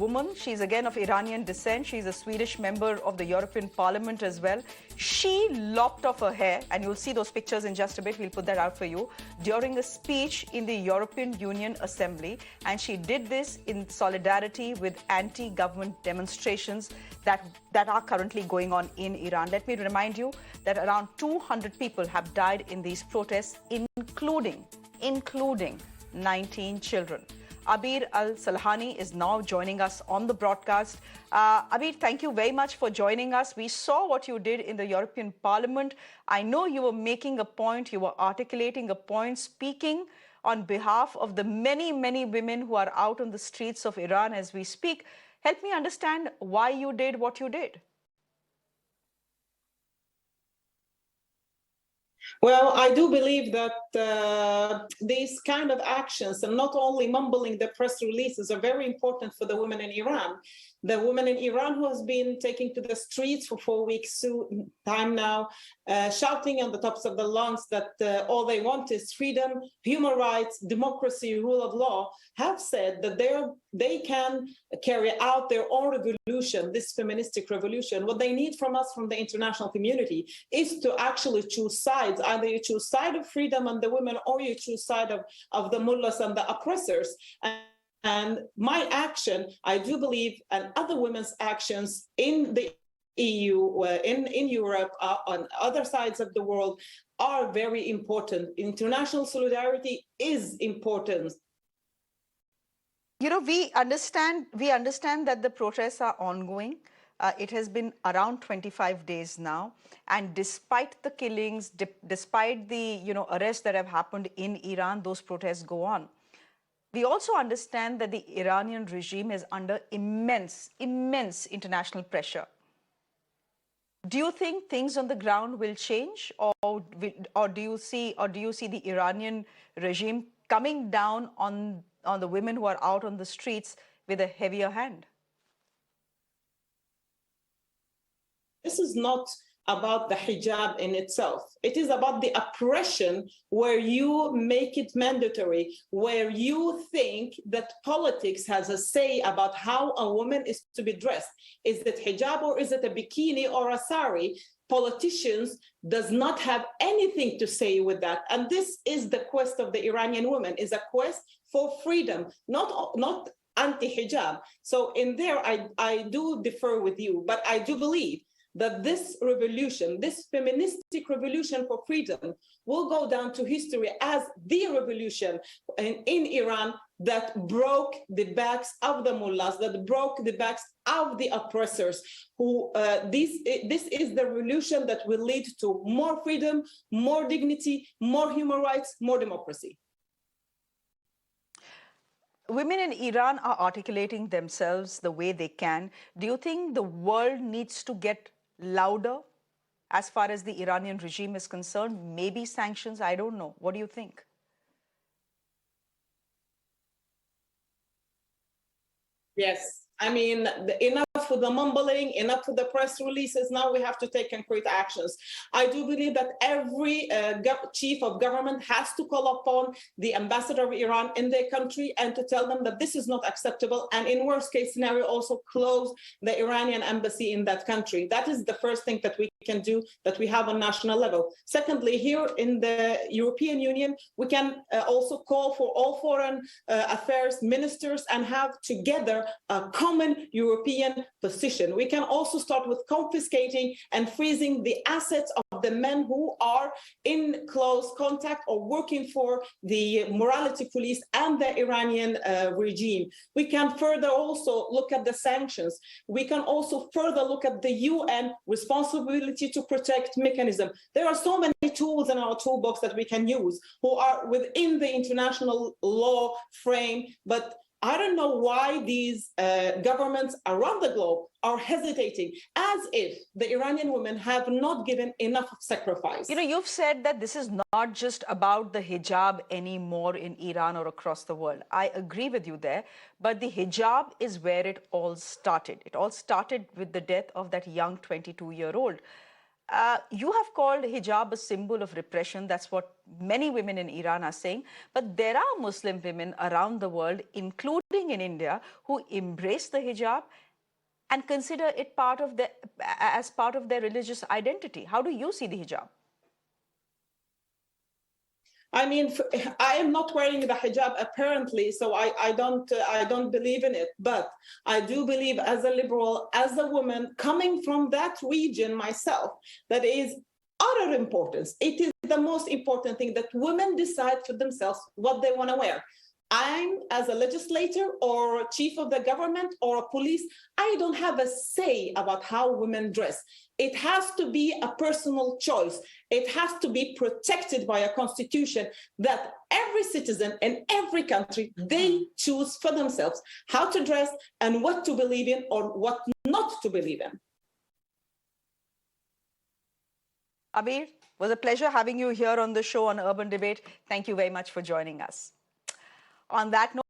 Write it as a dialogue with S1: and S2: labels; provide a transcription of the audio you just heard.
S1: woman. She's again of Iranian descent. She's a Swedish member of the European Parliament as well. She lopped off her hair, and you'll see those pictures in just a bit. We'll put that out for you, during a speech in the European Union Assembly. And she did this in solidarity with anti-government demonstrations that are currently going on in Iran. Let me remind you that around 200 people have died in these protests, including 19 children. Abir Al Sahlani is now joining us on the broadcast. Abir, thank you very much for joining us. We saw what you did in the European Parliament. I know you were making a point, you were articulating a point, speaking on behalf of the many, many women who are out on the streets of Iran as we speak. Help me understand why you did what you did.
S2: Well, I do believe that these kind of actions, and not only mumbling the press releases, are very important for the women in Iran. The women in Iran who has been taking to the streets for 4 weeks time now, shouting on the tops of the lungs that all they want is freedom, human rights, democracy, rule of law, have said that they can carry out their own revolution, this feministic revolution. What they need from us, from the international community, is to actually choose sides. Either you choose side of freedom and the women, or you choose side of the mullahs and the oppressors. And my action, I do believe, and other women's actions in the EU, in Europe, on other sides of the world, are very important. International solidarity is important.
S1: You know, we understand that the protests are ongoing. It has been around 25 days now, and despite the killings, despite the arrests that have happened in Iran, those protests go on. We also understand that the Iranian regime is under immense international pressure. Do you think things on the ground will change, or do you see the Iranian regime coming down on the women who are out on the streets with a heavier hand?
S2: This is not about the hijab in itself. It is about the oppression where you make it mandatory, where you think that politics has a say about how a woman is to be dressed. Is it hijab, or is it a bikini or a sari? Politicians does not have anything to say with that. And this is the quest of the Iranian woman, is a quest for freedom, not anti-hijab. So in there, I do differ with you, but I do believe that this revolution, this feministic revolution for freedom, will go down to history as the revolution in Iran that broke the backs of the mullahs, that broke the backs of the oppressors. This is the revolution that will lead to more freedom, more dignity, more human rights, more democracy.
S1: Women in Iran are articulating themselves the way they can. Do you think the world needs to get louder as far as the Iranian regime is concerned? Maybe sanctions, I don't know. What do you think?
S2: Yes, I mean, enough with the mumbling, enough with the press releases. Now we have to take concrete actions. I do believe that every chief of government has to call upon the ambassador of Iran in their country and to tell them that this is not acceptable, and in worst case scenario also close the Iranian embassy in that country. That is the first thing that we can do, that we have on national level. Secondly, here in the European Union, we can also call for all foreign affairs ministers and have together a common European position. We can also start with confiscating and freezing the assets of the men who are in close contact or working for the morality police and the Iranian regime. We can further also look at the sanctions. We can also further look at the UN responsibility to protect mechanism. There are so many tools in our toolbox that we can use who are within the international law frame, but I don't know why these governments around the globe are hesitating, as if the Iranian women have not given enough sacrifice.
S1: You know, you've said that this is not just about the hijab anymore in Iran or across the world. I agree with you there, but the hijab is where it all started. It all started with the death of that young 22-year-old. You have called hijab a symbol of repression. That's what many women in Iran are saying. But there are Muslim women around the world, including in India, who embrace the hijab and consider it as part of their religious identity. How do you see the hijab?
S2: I mean, I am not wearing the hijab apparently, so I don't believe in it. But I do believe, as a liberal, as a woman coming from that region myself, that is utter importance. It is the most important thing that women decide for themselves what they want to wear. I'm, as a legislator or chief of the government or a police, I don't have a say about how women dress. It has to be a personal choice. It has to be protected by a constitution that every citizen in every country, they choose for themselves how to dress and what to believe in or what not to believe in.
S1: Abir, it was a pleasure having you here on the show on Urban Debate. Thank you very much for joining us. On that note,